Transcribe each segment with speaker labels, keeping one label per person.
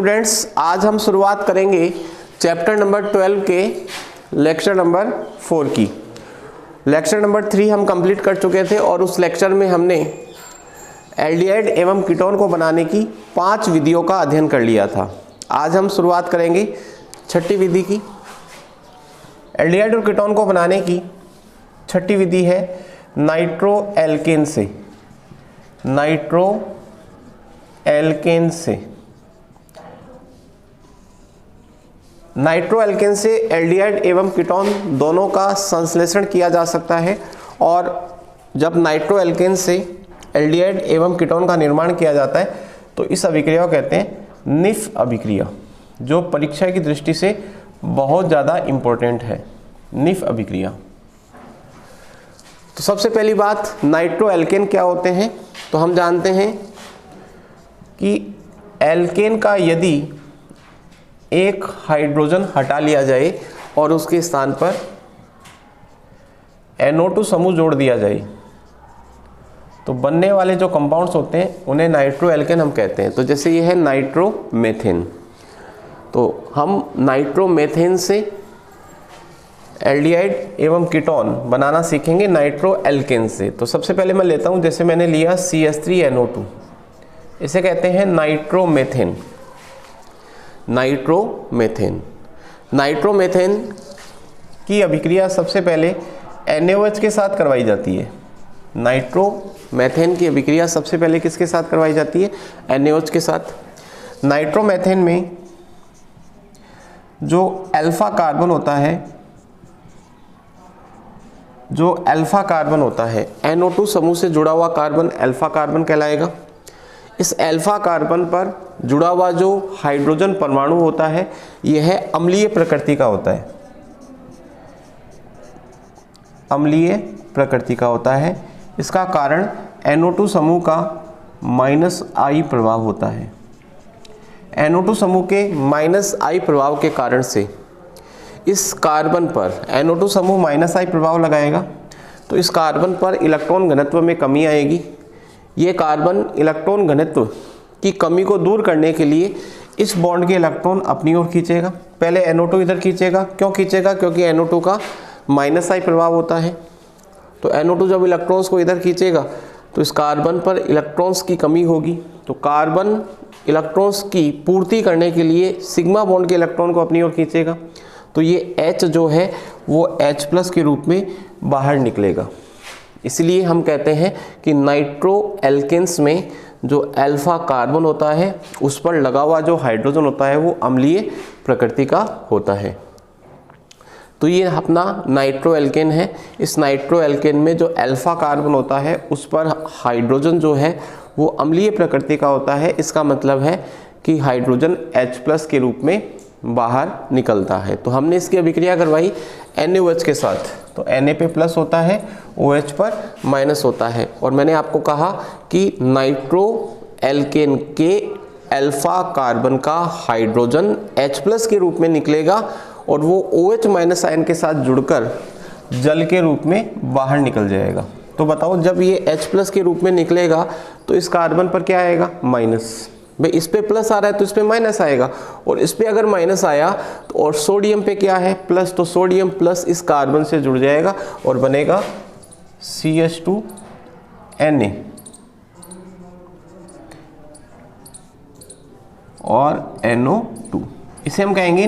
Speaker 1: Students, आज हम शुरुआत करेंगे चैप्टर नंबर 12 के लेक्चर नंबर 4 की। लेक्चर नंबर 3 हम कंप्लीट कर चुके थे और उस लेक्चर में हमने एल्डिहाइड एवं कीटोन को बनाने की 5 विधियों का अध्ययन कर लिया था। आज हम शुरुआत करेंगे छठी विधि की। एल्डिहाइड और कीटोन को बनाने की छठी विधि है नाइट्रो एल्केन से। नाइट्रो एल्केन से एल्डिहाइड एवं कीटोन दोनों का संश्लेषण किया जा सकता है और जब नाइट्रो एल्केन से एल्डिहाइड एवं कीटोन का निर्माण किया जाता है तो इस अभिक्रिया को कहते हैं निफ अभिक्रिया, जो परीक्षा की दृष्टि से बहुत ज़्यादा इम्पोर्टेंट है। निफ अभिक्रिया। तो सबसे पहली बात, नाइट्रो एल्केन क्या होते हैं? तो हम जानते हैं कि एल्केन का यदि एक हाइड्रोजन हटा लिया जाए और उसके स्थान पर NO2 समूह जोड़ दिया जाए तो बनने वाले जो कंपाउंड्स होते हैं उन्हें नाइट्रो एल्केन हम कहते हैं। तो जैसे ये है नाइट्रोमेथेन, तो हम नाइट्रोमेथेन से एल्डिहाइड एवं कीटोन बनाना सीखेंगे नाइट्रो एल्केन से। तो सबसे पहले मैं लेता हूं, जैसे मैंने लिया CH3NO2, इसे कहते हैं नाइट्रोमेथेन। नाइट्रोमेथेन की अभिक्रिया सबसे पहले NaOH के साथ करवाई जाती है। नाइट्रोमेथेन की अभिक्रिया सबसे पहले किसके साथ करवाई जाती है? NaOH के साथ। नाइट्रोमेथेन में जो अल्फा कार्बन होता है, NO2 समूह से जुड़ा हुआ कार्बन अल्फा कार्बन कहलाएगा। इस अल्फा कार्बन पर जुड़ा हुआ जो हाइड्रोजन परमाणु होता है यह अम्लीय प्रकृति का होता है। अम्लीय प्रकृति का होता है। इसका कारण NO2 समूह का -I प्रभाव होता है। NO2 समूह के -I प्रभाव के कारण से इस कार्बन पर NO2 समूह -I प्रभाव लगाएगा तो इस कार्बन पर इलेक्ट्रॉन घनत्व में कमी आएगी। ये कार्बन इलेक्ट्रॉन घनत्व की कमी को दूर करने के लिए इस बॉन्ड के इलेक्ट्रॉन अपनी ओर खींचेगा। पहले NO2 इधर खींचेगा। क्यों खींचेगा? क्योंकि NO2 का -I प्रभाव होता है। तो NO2 जब इलेक्ट्रॉन्स को इधर खींचेगा तो इस कार्बन पर इलेक्ट्रॉन्स की कमी होगी। तो कार्बन इलेक्ट्रॉन्स की पूर्ति करने के लिए सिग्मा बॉन्ड के इलेक्ट्रॉन को अपनी ओर खींचेगा। तो ये H जो है वो H+ के रूप में बाहर निकलेगा। इसलिए हम कहते हैं कि नाइट्रो एल्केन्स में जो अल्फा कार्बन होता है उस पर लगा हुआ जो हाइड्रोजन होता है वो अम्लीय प्रकृति का होता है। तो ये अपना नाइट्रो एल्केन है। इस नाइट्रो एल्केन में जो अल्फा कार्बन होता है उस पर हाइड्रोजन जो है वो अम्लीय प्रकृति का होता है। इसका मतलब है कि हाइड्रोजन H+ के रूप में बाहर निकलता है। तो हमने इसकी अभिक्रिया करवाई NaOH के साथ, तो Na पे प्लस होता है, OH पर माइनस होता है। और मैंने आपको कहा कि नाइट्रो एल्केन के अल्फा कार्बन का हाइड्रोजन H+ के रूप में निकलेगा और वो OH- आयन के साथ जुड़कर जल के रूप में बाहर निकल जाएगा। तो बताओ, जब ये H+ के रूप में निकलेगा तो इस कार्बन पर क्या आएगा? माइनस। भाई इस पे प्लस आ रहा है तो इस पे माइनस आएगा, और इस पे अगर माइनस आया तो और सोडियम पे क्या है? प्लस। तो सोडियम प्लस इस कार्बन से जुड़ जाएगा और बनेगा CH2Na और NO2। इसे हम कहेंगे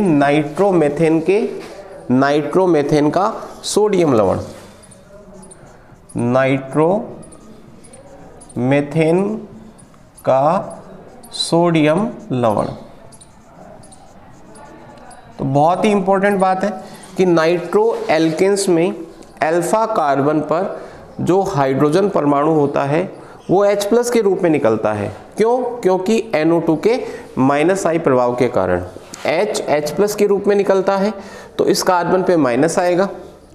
Speaker 1: नाइट्रोमेथेन का सोडियम लवण। नाइट्रोमेथेन का सोडियम लवण। तो बहुत ही इंपॉर्टेंट बात है कि नाइट्रो एल्केन्स में अल्फा कार्बन पर जो हाइड्रोजन परमाणु होता है वो H+ के रूप में निकलता है। क्यों? क्योंकि NO2 के -I प्रभाव के कारण H+ के रूप में निकलता है। तो इस कार्बन पे माइनस आएगा,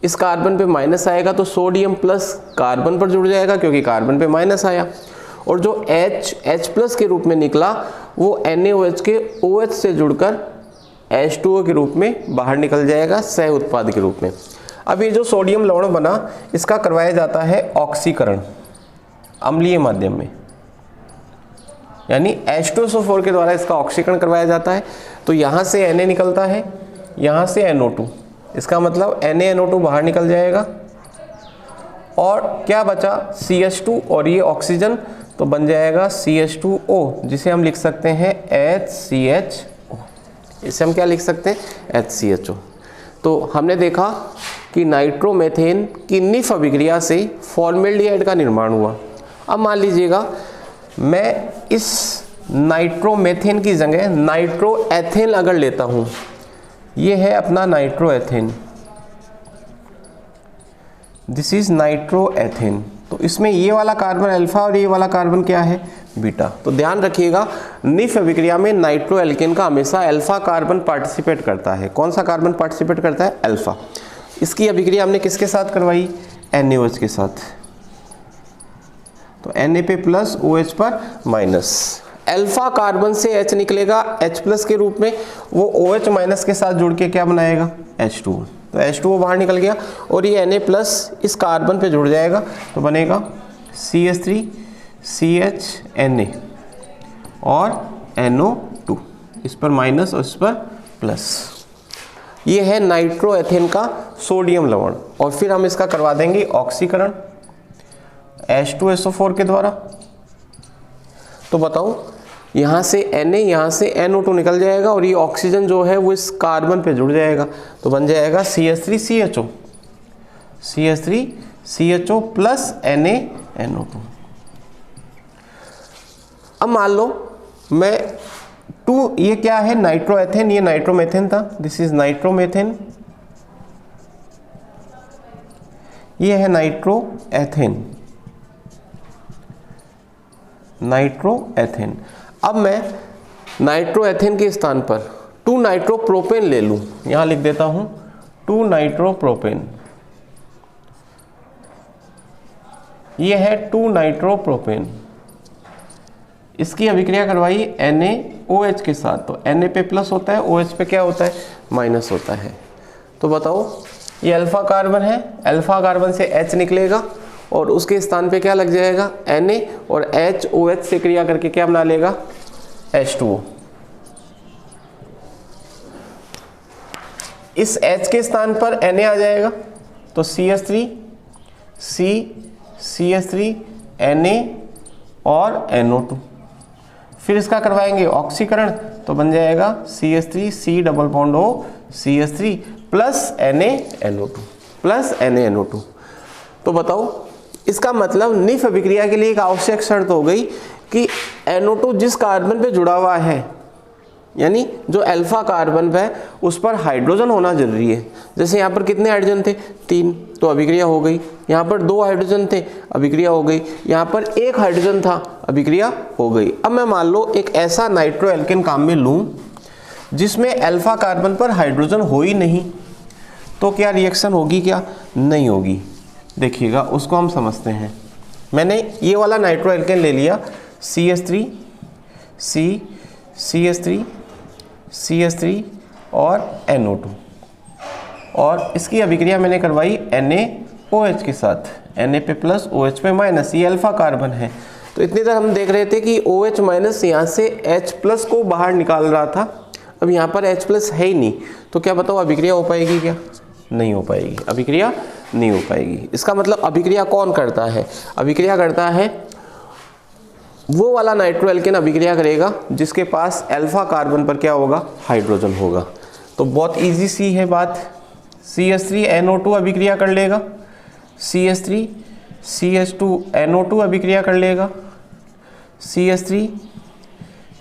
Speaker 1: इस कार्बन पे माइनस आएगा तो सोडियम प्लस कार्बन पर जुड़ जाएगा क्योंकि कार्बन पे माइनस आया, और जो H+ के रूप में निकला वो NaOH के OH से जुड़कर H2O के रूप में बाहर निकल जाएगा सह उत्पाद के रूप में। अब ये जो सोडियम लवण बना इसका करवाया जाता है ऑक्सीकरण अम्लीय माध्यम में। यानी H2SO4 के द्वारा इसका ऑक्सीकरण करवाया जाता है। तो यहाँ से Na निकलता है, यहाँ से NO2, इसका मतलब NaNO2 बाहर निकल जाएगा और क्या बचा CH2 और ये ऑक्सीजन, तो बन जाएगा CH2O, जिसे हम लिख सकते हैं HCHO। इसे हम क्या लिख सकते हैं, HCHO। तो हमने देखा कि नाइट्रोमेथेन की निफ अभिक्रिया से फॉर्मेल्डिहाइड का निर्माण हुआ। अब मान लीजिएगा मैं इस नाइट्रोमेथेन की जगह नाइट्रोएथेन अगर लेता हूँ, ये है अपना नाइट्रोएथेन, दिस इज नाइट्रोएथेन। तो इसमें ये वाला कार्बन अल्फा और ये वाला कार्बन क्या है, बीटा। तो ध्यान रखिएगा निफ अभिक्रिया में नाइट्रो एल्केन का हमेशा अल्फा कार्बन पार्टिसिपेट करता है। कौन सा कार्बन पार्टिसिपेट करता है, अल्फा। इसकी अभिक्रिया हमने किसके साथ करवाई, NaOH के साथ। तो Na पे प्लस OH पर माइनस, अल्फा कार्बन से H निकलेगा H प्लस के रूप में, वो OH माइनस के साथ जुड़ के क्या बनाएगा, H2। तो H2O बाहर निकल गया और ये Na प्लस इस कार्बन पे जुड़ जाएगा, तो बनेगा CH3 CH Na और NO2, इस पर माइनस और इस पर प्लस। ये है नाइट्रोएथेन का सोडियम लवण। और फिर हम इसका करवा देंगे ऑक्सीकरण H2SO4 के द्वारा। तो बताओ यहाँ से Na, यहाँ से NO2 निकल जाएगा और ये ऑक्सीजन जो है वो इस कार्बन पे जुड़ जाएगा, तो बन जाएगा CH3 CHO, CH3 CHO plus NaNO2। अब मान लो मैं ये क्या है, नाइट्रोएथेन, ये नाइट्रोमेथेन था, दिस इज नाइट्रोमेथेन, ये है नाइट्रोएथेन, नाइट्रोएथेन। अब मैं नाइट्रोएथेन के स्थान पर 2 नाइट्रोप्रोपेन ले लूं, यहां लिख देता हूं 2 नाइट्रोप्रोपेन, ये है 2 नाइट्रोप्रोपेन। इसकी अभिक्रिया करवाई NaOH के साथ, तो Na पे प्लस होता है, OH पे क्या होता है, माइनस होता है। तो बताओ ये अल्फा कार्बन है, अल्फा कार्बन से H निकलेगा और उसके स्थान पे क्या लग जाएगा, Na, और HOH से क्रिया करके क्या बना लेगा, H2O। इस H के स्थान पर Na आ जाएगा, तो CH3 CH3 Na और NO2। फिर इसका करवाएंगे ऑक्सीकरण, तो बन जाएगा CH3 C double bond O CH3 plus NaNO2 plus NaNO2। तो बताओ इसका मतलब निफ अभिक्रिया के लिए एक आवश्यक शर्त हो गई कि NO2 जिस कार्बन पे जुड़ा हुआ है, यानी जो अल्फा कार्बन पे है उस पर हाइड्रोजन होना जरूरी है। जैसे यहाँ पर कितने हाइड्रोजन थे, 3, तो अभिक्रिया हो गई। यहाँ पर 2 हाइड्रोजन थे, अभिक्रिया हो गई। यहाँ पर 1 हाइड्रोजन था, अभिक्रिया हो गई। अब मैं मान लो एक ऐसा नाइट्रो एल्केन काम में लूँ जिसमें अल्फा कार्बन पर हाइड्रोजन हो ही नहीं, तो क्या रिएक्शन होगी, क्या नहीं होगी। देखिएगा उसको हम समझते हैं। मैंने ये वाला नाइट्रो एल्केन ले लिया, CH3 CH3 और NO2, और इसकी अभिक्रिया मैंने करवाई NaOH के साथ, Na पे प्लस OH पे माइनस, ये अल्फा कार्बन है। तो इतनी देर हम देख रहे थे कि OH माइनस यहाँ से H प्लस को बाहर निकाल रहा था, अब यहाँ पर H प्लस है ही नहीं, तो क्या बताओ अभिक्रिया हो पाएगी, क्या नहीं हो पाएगी, अभिक्रिया नहीं हो पाएगी। इसका मतलब अभिक्रिया कौन करता है, अभिक्रिया करता है वो वाला नाइट्रो एल्केन अभिक्रिया करेगा जिसके पास अल्फा कार्बन पर क्या होगा, हाइड्रोजन होगा। तो बहुत इजी सी है बात, CH3NO2 अभिक्रिया कर लेगा, CH3 CH2NO2 अभिक्रिया कर लेगा, CH3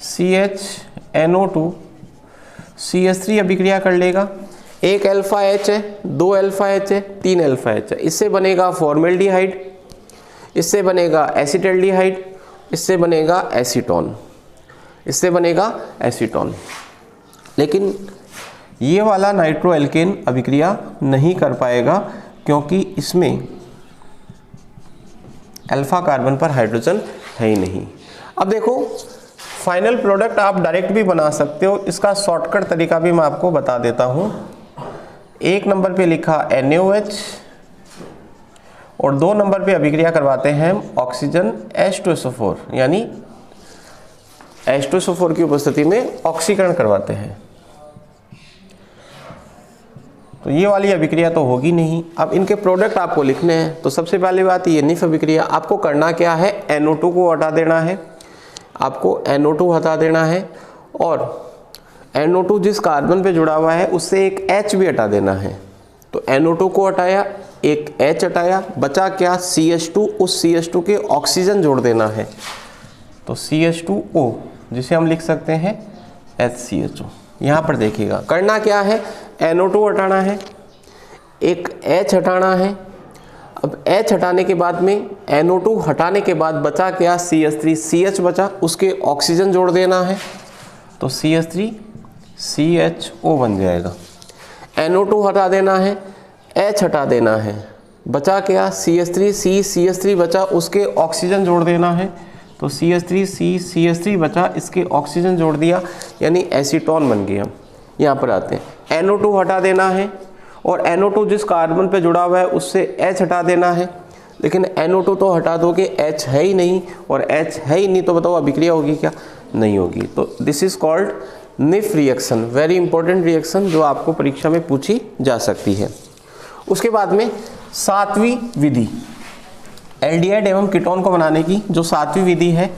Speaker 1: CHNO2 CH3 अभिक्रिया कर लेगा। 1 अल्फा H है, 2 अल्फा H है, 3 अल्फा H है, इससे बनेगा फॉर्मेल्डिहाइड, इससे बनेगा एसिटल्डिहाइड, इससे बनेगा एसीटोन, इससे बनेगा एसीटोन। लेकिन ये वाला नाइट्रो एल्केन अभिक्रिया नहीं कर पाएगा क्योंकि इसमें अल्फा कार्बन पर हाइड्रोजन है ही नहीं। अब देखो फाइनल प्रोडक्ट आप डायरेक्ट भी बना सकते हो, इसका शॉर्टकट तरीका भी मैं आपको बता देता हूँ। 1 नंबर पे लिखा NaOH और 2 नंबर पे अभिक्रिया करवाते हैं ऑक्सीजन H2SO4, यानी H2SO4 की उपस्थिति में ऑक्सीकरण करवाते हैं। तो ये वाली अभिक्रिया तो होगी नहीं। अब इनके प्रोडक्ट आपको लिखने हैं। तो सबसे पहली बात ये निफ अभिक्रिया, आपको करना क्या है, NO2 को हटा देना है, आपको NO2 हटा देना है और NO2 जिस कार्बन पे जुड़ा हुआ है उससे एक H भी हटा देना है। तो NO2 को हटाया, एक H हटाया, बचा क्या, CH2, उस CH2 के ऑक्सीजन जोड़ देना है। तो CH2O जिसे हम लिख सकते हैं HCHO। यहाँ पर देखिएगा करना क्या है, NO2 हटाना है, एक H हटाना है। अब H हटाने के बाद में NO2 हटाने के बाद बचा क्या, CH3, CH बचा, उसके ऑक्सीजन जोड़ देना है। तो CH3CHO बन जाएगा। NO2 हटा देना है, H हटा देना है, बचा क्या, CH3 बचा, उसके ऑक्सीजन जोड़ देना है। तो CH3 बचा, इसके ऑक्सीजन जोड़ दिया, यानी एसीटोन बन गया। यहाँ पर आते हैं, NO2 हटा देना है और NO2 जिस कार्बन पे जुड़ा हुआ है उससे H हटा देना है। लेकिन NO2 तो हटा दोगे, H है ही नहीं, और H है ही नहीं तो बताओ अभिक्रिया होगी क्या, नहीं होगी। तो this is called nif reaction, very important reaction जो आपको परीक्षा में पूछी जा सकती है। उसके बाद में 7वीं विधि, एल्डिहाइड एवं कीटोन को बनाने की जो 7वीं विधि है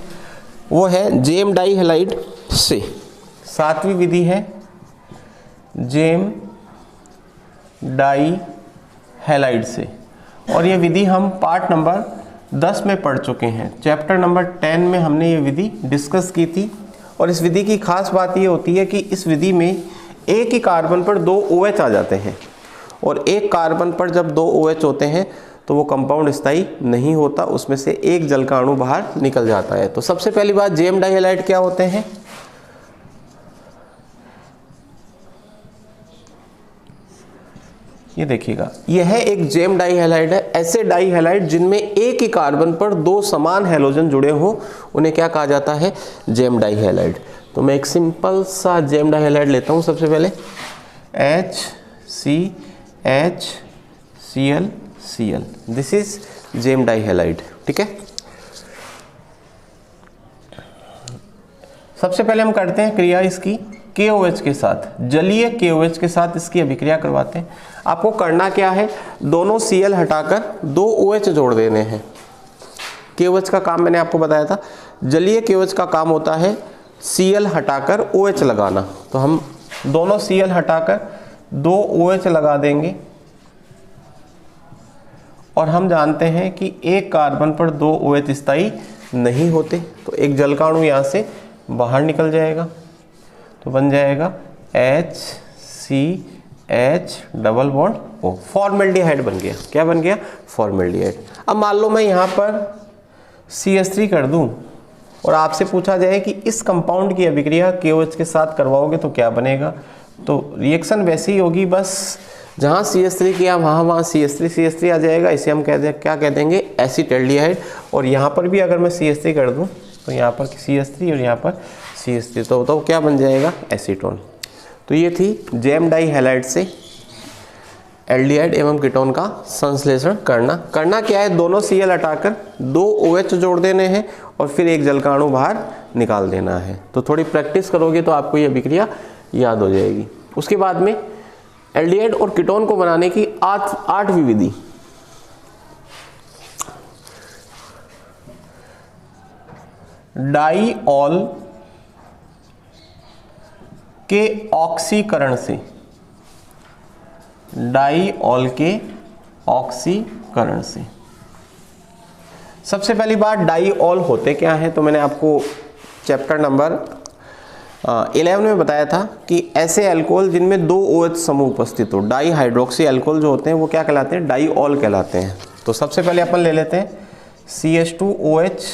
Speaker 1: वो है जेम डाई हैलाइड से। 7वीं विधि है जेम डाई हैलाइड से, और ये विधि हम पार्ट नंबर 10 में पढ़ चुके हैं। चैप्टर नंबर 10 में हमने ये विधि डिस्कस की थी। और इस विधि की खास बात ये होती है कि इस विधि में एक ही कार्बन पर 2 OH आ जाते हैं, और एक कार्बन पर जब 2 OH होते हैं तो वो कंपाउंड स्थायी नहीं होता, उसमें से एक जल का अणु बाहर निकल जाता है। तो सबसे पहली बात, जेम डाई हैलाइड क्या होते हैं, ये देखिएगा, यह एक जेम डाई हैलाइड है। ऐसे डाई हैलाइड जिनमें एक ही कार्बन पर 2 समान हैलोजन जुड़े हो उन्हें क्या कहा जाता है, जेम डाई हैलाइड। तो मैं एक सिंपल सा जेम डाई हैलाइड लेता हूं। सबसे पहले HCHClCl, this is gem dihalide. ठीक है, सबसे पहले हम करते हैं क्रिया इसकी KOH के साथ, जलीय KOH के साथ इसकी अभिक्रिया करवाते हैं। आपको करना क्या है, दोनों Cl हटाकर 2 OH जोड़ देने हैं। KOH का काम मैंने आपको बताया था, जलीय KOH का काम होता है Cl हटाकर OH लगाना। तो हम दोनों Cl हटाकर 2 OH लगा देंगे, और हम जानते हैं कि एक कार्बन पर 2 OH स्थायी नहीं होते, तो एक जल का अणु यहाँ से बाहर निकल जाएगा। तो बन जाएगा HCH double bond O, formaldehyde बन गया। क्या बन गया, फॉर्मेल्डिहाइड। अब मान लो मैं यहाँ पर CH3 कर दूं और आपसे पूछा जाए कि इस कंपाउंड की अभिक्रिया KOH के साथ करवाओगे तो क्या बनेगा। तो रिएक्शन वैसे ही होगी, बस जहाँ CH3 किया वहाँ CH3 आ जाएगा। इसे हम क्या कह देंगे, एसिटल्डिहाइड। और यहाँ पर भी अगर मैं CH3 कर दूँ तो यहाँ पर CH3 और यहाँ पर CH3, तो क्या बन जाएगा, एसीटोन। तो ये थी जेम डाई हैलाइड से एल्डिहाइड एवं कीटोन का संश्लेषण करना क्या है, दोनों Cl हटाकर 2 OH जोड़ देने हैं और फिर एक जल का अणु बाहर निकाल देना है। तो थोड़ी प्रैक्टिस करोगे तो आपको ये अभिक्रिया याद हो जाएगी। उसके बाद में एल्डिहाइड और कीटोन को बनाने की 8वीं विधि, डाईऑल के ऑक्सीकरण से, डाईऑल के ऑक्सीकरण से। सबसे पहली बात, डाईऑल होते क्या हैं, तो मैंने आपको चैप्टर नंबर 11 में बताया था कि ऐसे अल्कोहल जिनमें 2 OH समूह उपस्थित हो, डाई हाइड्रोक्सी अल्कोहल जो होते हैं वो क्या कहलाते हैं, डाईऑल कहलाते हैं। तो सबसे पहले अपन ले लेते हैं CH2OH,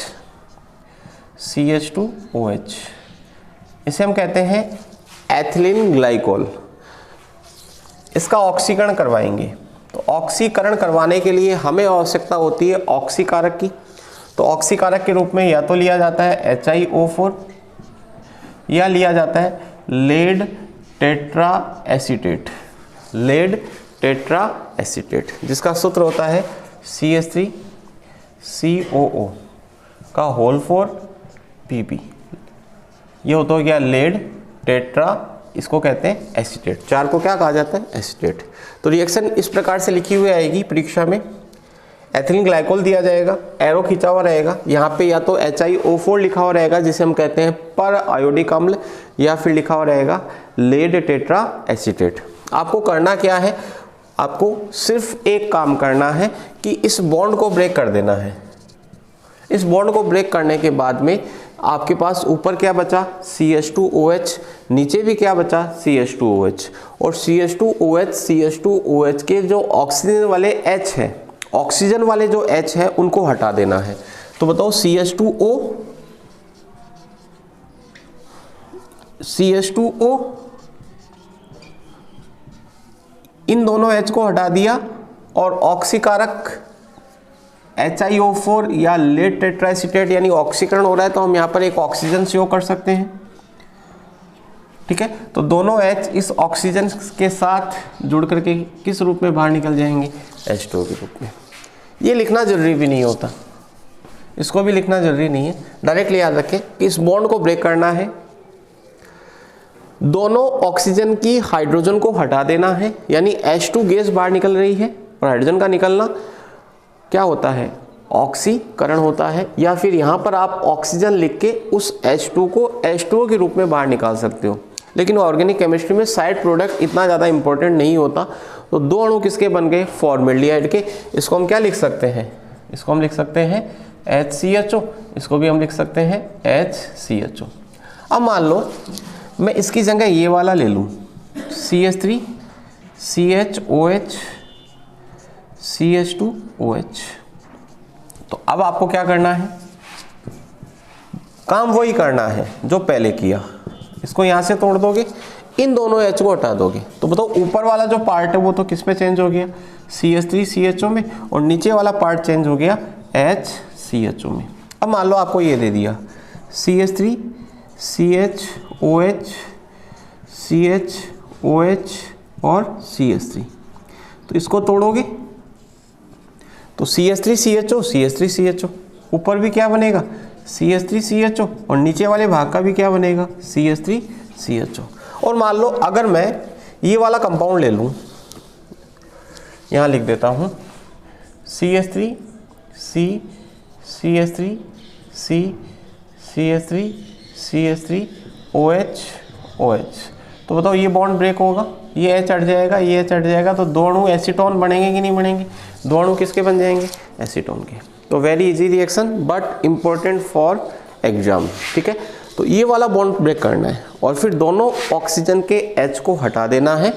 Speaker 1: इसे हम कहते हैं एथिलीन ग्लाइकोल। इसका ऑक्सीकरण करवाएंगे। तो ऑक्सीकरण करवाने के लिए हमें आवश्यकता होती है ऑक्सीकारक की। तो ऑक्सीकारक के रूप में या तो लिया जाता है HiO4 या लिया जाता है लेड टेट्रा एसीटेट, जिसका सूत्र होता है CH3COO का होल 4 Pp। ये होता हो गया लेड टेट्रा, इसको कहते हैं एसीटेट। 4 को क्या कहा जाता है? एसीटेट। तो रिएक्शन इस प्रकार से लिखी हुई आएगी परीक्षा में। एथिलीन ग्लाइकोल दिया जाएगा, एरो खींचा हुआ रहेगा, यहाँ पे या तो HiO4 लिखा हुआ रहेगा जिसे हम कहते हैं पर आयोडिक अम्ल, या फिर लिखा हुआ रहेगा लेड टेट्रा एसीटेट। आपको करना क्या है? आपको सिर्फ एक काम करना है कि इस बॉन्ड को ब्रेक कर देना है। इस बॉन्ड को ब्रेक करने के बाद में आपके पास ऊपर क्या बचा? CH2OH, नीचे भी क्या बचा? CH2OH। और CH2OH के जो ऑक्सीजन वाले H है, ऑक्सीजन वाले जो H है उनको हटा देना है। तो बताओ CH2O इन दोनों H को हटा दिया और ऑक्सीकारक HiO4 या लेड टेट्राएसीटेट यानी ऑक्सीकरण हो रहा है, तो हम यहाँ पर एक ऑक्सीजन शो कर सकते हैं। ठीक है, तो दोनों H इस ऑक्सीजन के साथ जुड़ करके किस रूप में बाहर निकल जाएंगे? H2O के रूप में। ये लिखना जरूरी भी नहीं होता, इसको भी लिखना जरूरी नहीं है, डायरेक्टली याद रखें कि इस बॉन्ड को ब्रेक करना है, दोनों ऑक्सीजन की हाइड्रोजन को हटा देना है, यानी H2 गैस बाहर निकल रही है और हाइड्रोजन का निकलना क्या होता है? ऑक्सीकरण होता है। या फिर यहाँ पर आप ऑक्सीजन लिख के उस H2 को H2O के रूप में बाहर निकाल सकते हो। लेकिन ऑर्गेनिक केमिस्ट्री में साइड प्रोडक्ट इतना ज़्यादा इंपॉर्टेंट नहीं होता। तो 2 अणु किसके बन गए? फॉर्मेल्डिहाइड के। इसको हम क्या लिख सकते हैं? इसको हम लिख सकते हैं HCHO, इसको भी हम लिख सकते हैं HCHO। अब मान लो मैं इसकी जगह ये वाला ले लूँ, CH3 CHOH CH2OH। तो अब आपको क्या करना है? काम वही करना है जो पहले किया। इसको यहाँ से तोड़ दोगे, इन दोनों H को हटा दोगे, तो बताओ ऊपर वाला जो पार्ट है वो तो किस में चेंज हो गया? CH3 CHO में, और नीचे वाला पार्ट चेंज हो गया HCHO में। अब मान लो आपको ये दे दिया CH3 CHOH CHOH और CH3, तो इसको तोड़ोगे तो CH3 CHO CH3 CHO, ऊपर भी क्या बनेगा? CH3 CHO, और नीचे वाले भाग का भी क्या बनेगा? CH3 CHO। और मान लो अगर मैं ये वाला कंपाउंड ले लूँ, यहाँ लिख देता हूँ CH3 C CH3 C CH3 CH3 OH OH। तो बताओ ये बॉन्ड ब्रेक होगा, ये H हट जाएगा, ये H हट जाएगा, तो 2 अणु एसीटोन बनेंगे कि नहीं बनेंगे? 2 अणु किसके बन जाएंगे? एसीटोन के। तो very easy reaction but important for exam. ठीक है, तो ये वाला बॉन्ड ब्रेक करना है और फिर दोनों ऑक्सीजन के H को हटा देना है।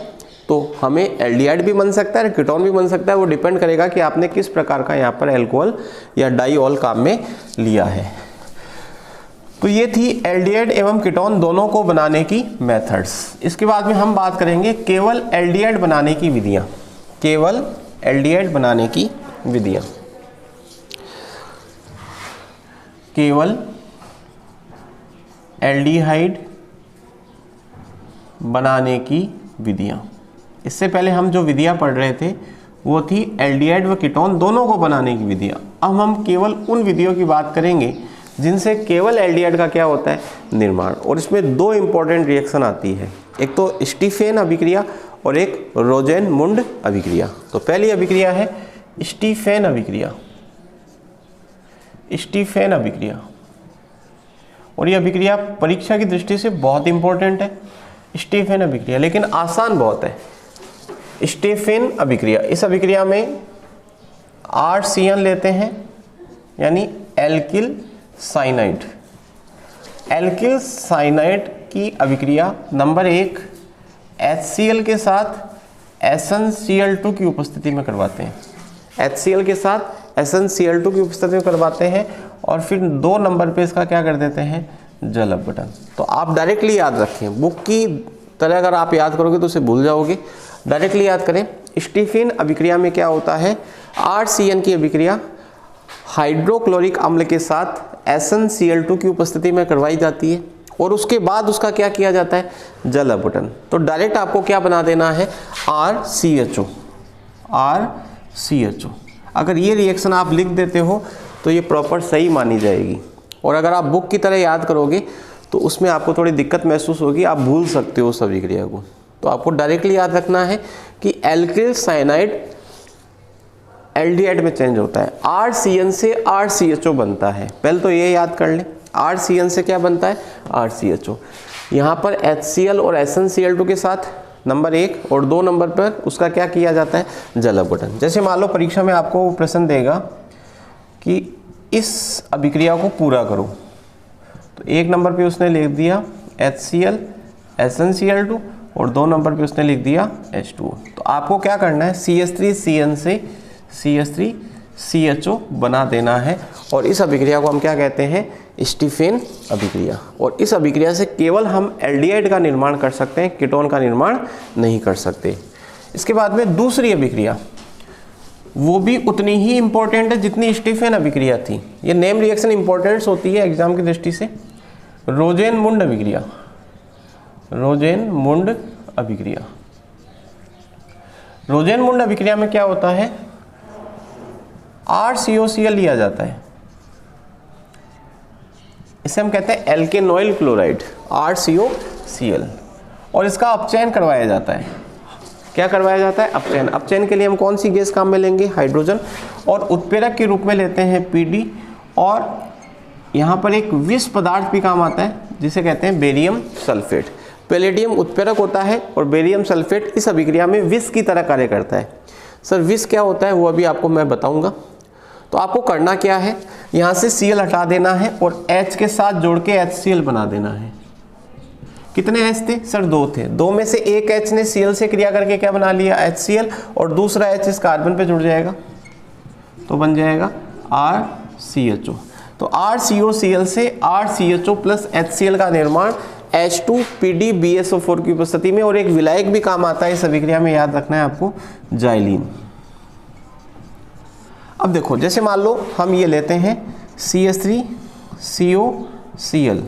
Speaker 1: तो हमें एल्डिहाइड भी बन सकता है, कीटोन भी बन सकता है, वो डिपेंड करेगा कि आपने किस प्रकार का यहाँ पर एल्कोहल या डाइऑल काम में लिया है। तो ये थी एल्डिहाइड एवं कीटोन दोनों को बनाने की मेथड्स। इसके बाद में हम बात करेंगे केवल एल्डिहाइड बनाने की विधियाँ। केवल एल्डिहाइड बनाने की विधियाँ, केवल एल्डिहाइड बनाने की विधियाँ। इससे पहले हम जो विधियाँ पढ़ रहे थे वो थी एल्डिहाइड व कीटोन दोनों को बनाने की विधियाँ। अब हम केवल उन विधियों की बात करेंगे जिनसे केवल एल्डिहाइड का क्या होता है? निर्माण। और इसमें 2 इंपॉर्टेंट रिएक्शन आती है, एक तो स्टीफेन अभिक्रिया और एक रोजेनमुंड अभिक्रिया। तो पहली अभिक्रिया है स्टीफेन अभिक्रिया। स्टीफेन अभिक्रिया, और ये अभिक्रिया परीक्षा की दृष्टि से बहुत इंपॉर्टेंट है। स्टीफेन अभिक्रिया लेकिन आसान बहुत है। स्टीफेन अभिक्रिया, इस अभिक्रिया में RCN लेते हैं यानी एल्किल साइनाइड। एल्किल साइनाइड की अभिक्रिया नंबर 1 HCl के साथ SnCl2 की उपस्थिति में करवाते हैं। HCl के साथ SnCl2 की उपस्थिति में करवाते हैं और फिर 2 नंबर पे इसका क्या कर देते हैं? जल अपघटन। तो आप डायरेक्टली याद रखें, बुक की तरह अगर आप याद करोगे तो उसे भूल जाओगे। डायरेक्टली याद करें, स्टीफेन अभिक्रिया में क्या होता है? RCN की अभिक्रिया हाइड्रोक्लोरिक अम्ल के साथ SnCl2 की उपस्थिति में करवाई जाती है और उसके बाद उसका क्या किया जाता है? जल अपघटन। तो डायरेक्ट आपको क्या बना देना है? RCHO। RCHO। अगर ये रिएक्शन आप लिख देते हो तो ये प्रॉपर सही मानी जाएगी। और अगर आप बुक की तरह याद करोगे तो उसमें आपको थोड़ी दिक्कत महसूस होगी, आप भूल सकते हो उस अभिक्रिया को। तो आपको डायरेक्टली याद रखना है कि एल्किल साइनाइड एल्डिहाइड में चेंज होता है। RCN से RCHO बनता है, पहले तो ये याद कर लें। RCN से क्या बनता है? RCHO। यहाँ पर HCl और SnCl2 के साथ नंबर 1 और 2 नंबर पर उसका क्या किया जाता है? जल अपघटन। जैसे मान लो परीक्षा में आपको प्रश्न देगा कि इस अभिक्रिया को पूरा करो, तो 1 नंबर पे उसने लिख दिया HCl SnCl2 और 2 नंबर पे उसने लिख दिया H2O। तो आपको क्या करना है? CH3CN से CH3CHO बना देना है और इस अभिक्रिया को हम क्या कहते हैं? स्टीफेन अभिक्रिया। और इस अभिक्रिया से केवल हम एल्डिहाइड का निर्माण कर सकते हैं, कीटोन का निर्माण नहीं कर सकते। इसके बाद में दूसरी अभिक्रिया, वो भी उतनी ही इंपॉर्टेंट है जितनी स्टीफेन अभिक्रिया थी। ये नेम रिएक्शन इंपॉर्टेंस होती है एग्जाम की दृष्टि से। रोजेनमुंड अभिक्रिया, रोजेनमुंड अभिक्रिया। रोजेनमुंड अभिक्रिया में क्या होता है? RCOCl लिया जाता है, इसे हम कहते हैं एल्केनॉइल क्लोराइड RCOCl, और इसका अपचयन करवाया जाता है। क्या करवाया जाता है? अपचयन। अपचयन के लिए हम कौन सी गैस काम में लेंगे? हाइड्रोजन। और उत्प्रेरक के रूप में लेते हैं PD, और यहाँ पर एक विष पदार्थ भी काम आता है जिसे कहते हैं बेरियम सल्फेट। पैलेडियम उत्प्रेरक होता है और बेरियम सल्फेट इस अभिक्रिया में विष की तरह कार्य करता है। सर विष क्या होता है वो अभी आपको मैं बताऊंगा। तो आपको करना क्या है? यहाँ से Cl हटा देना है और H के साथ जोड़ के HCl बना देना है। कितने H थे? सर 2 थे। 2 में से एक H ने Cl से क्रिया करके क्या बना लिया? HCl, और दूसरा H इस कार्बन पे जुड़ जाएगा तो बन जाएगा RCHO। तो RCOCl से RCHO प्लस HCl का निर्माण H2PDBSO4 की उपस्थिति में, और एक विलायक भी काम आता है इस अभिक्रिया में, याद रखना है आपको, जाइलीन। अब देखो, जैसे मान लो हम ये लेते हैं CH3COCl,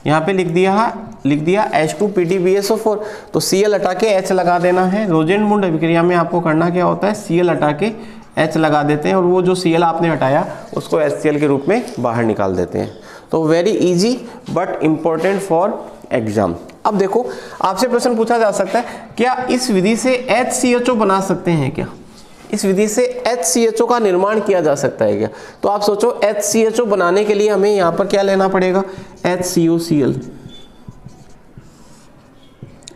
Speaker 1: यहाँ पे लिख दिया H2PDBSO4, तो Cl हटा के H लगा देना है। रोजेनमुंड अभिक्रिया में आपको करना क्या होता है? Cl हटा के H लगा देते हैं और वो जो Cl आपने हटाया उसको HCl के रूप में बाहर निकाल देते हैं। तो very easy but important for exam. अब देखो, आपसे प्रश्न पूछा जा सकता है, क्या इस विधि से HCHO बना सकते हैं क्या? इस विधि से HCHO का निर्माण किया जा सकता है क्या? तो आप सोचो, HCHO बनाने के लिए हमें यहाँ पर क्या लेना पड़ेगा? HCOCl।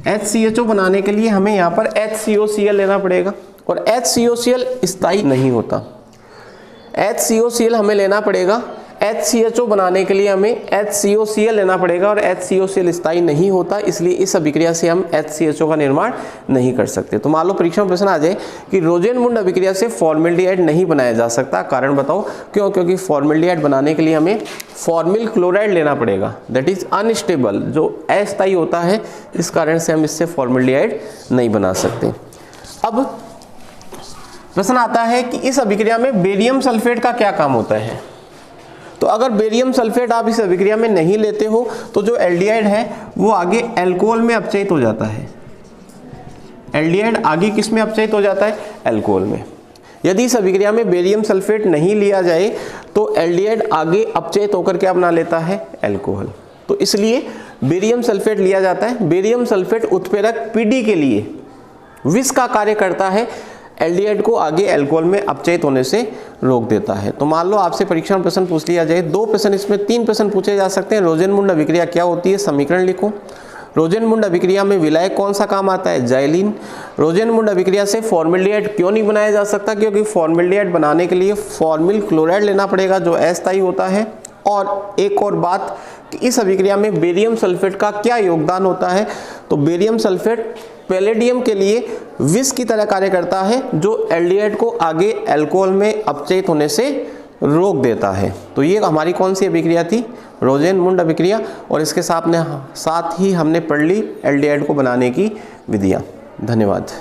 Speaker 1: HCHO बनाने के लिए हमें यहाँ पर HCOCl लेना पड़ेगा, और HCOCl स्थायी नहीं होता। HCOCl हमें लेना पड़ेगा, HCHO बनाने के लिए हमें HCOCl लेना पड़ेगा, और HCOCl स्थायी नहीं होता, इसलिए इस अभिक्रिया से हम HCHO का निर्माण नहीं कर सकते। तो मान लो परीक्षा में प्रश्न आ जाए कि रोजेनमुंड अभिक्रिया से फॉर्मेल्डिहाइड नहीं बनाया जा सकता, कारण बताओ क्यों? क्योंकि फॉर्मेल्डिहाइड बनाने के लिए हमें फॉर्मिल क्लोराइड लेना पड़ेगा, दैट इज अनस्टेबल, जो अस्थायी होता है, इस कारण से हम इससे फॉर्मेल्डिहाइड नहीं बना सकते। अब प्रश्न आता है कि इस अभिक्रिया में बेरियम सल्फेट का क्या काम होता है? तो अगर बेरियम सल्फेट आप इस अभिक्रिया में नहीं लेते हो तो जो एल्डिहाइड है वो आगे अल्कोहल में अपचयित हो जाता है। एल्डिहाइड आगे किस में अपचयित हो जाता है? अल्कोहल में। यदि इस अभिक्रिया में बेरियम सल्फेट नहीं लिया जाए तो एल्डिहाइड आगे अपचयित होकर क्या बना लेता है? अल्कोहल। तो इसलिए बेरियम सल्फेट लिया जाता है। बेरियम सल्फेट उत्प्रेरक PD के लिए विष का कार्य करता है, एल्डिहाइड को आगे अल्कोहल में अपचयित होने से रोक देता है। तो मान लो आपसे परीक्षा में प्रश्न पूछ लिया जाए, 2 प्रश्न, इसमें 3 प्रश्न पूछे जा सकते हैं। रोजेनमुंड अभिक्रिया क्या होती है? समीकरण लिखो। रोजेनमुंड अभिक्रिया में विलायक कौन सा काम आता है? जाइलीन। रोजेनमुंड अभिक्रिया से फॉर्मेल्डिहाइड क्यों नहीं बनाया जा सकता? क्योंकि फॉर्मेल्डिहाइड बनाने के लिए फॉर्मिल क्लोराइड लेना पड़ेगा जो अस्थायी होता है। और एक और बात कि इस अभिक्रिया में बेरियम सल्फेट का क्या योगदान होता है? तो बेरियम सल्फेट पैलेडियम के लिए विष की तरह कार्य करता है, जो एल्डिहाइड को आगे अल्कोहल में अपचयित होने से रोक देता है। तो ये हमारी कौन सी अभिक्रिया थी? रोजेनमुंड अभिक्रिया। और इसके साथ ही हमने पढ़ ली एल्डिहाइड को बनाने की विधियाँ। धन्यवाद।